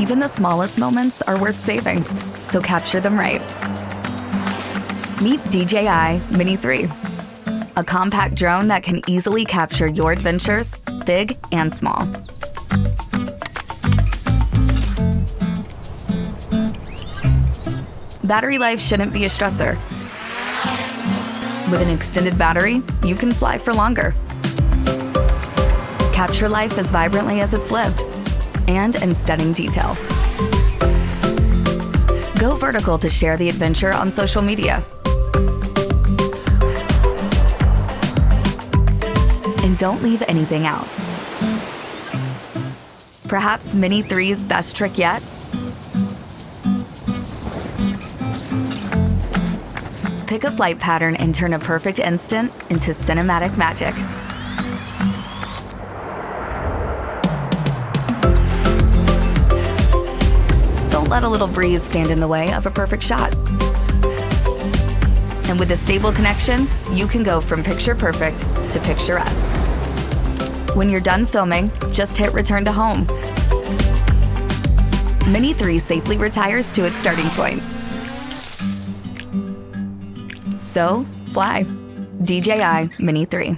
Even the smallest moments are worth saving, so capture them right. Meet DJI Mini 3, a compact drone that can easily capture your adventures, big and small. Battery life shouldn't be a stressor. With an extended battery, you can fly for longer. Capture life as vibrantly as it's lived, and in stunning detail. Go vertical to share the adventure on social media. And don't leave anything out. Perhaps Mini 3's best trick yet? Pick a flight pattern and turn a perfect instant into cinematic magic. Don't let a little breeze stand in the way of a perfect shot. And with a stable connection, you can go from picture perfect to picturesque. When you're done filming, just hit return to home. Mini 3 safely retires to its starting point. So, fly. DJI Mini 3.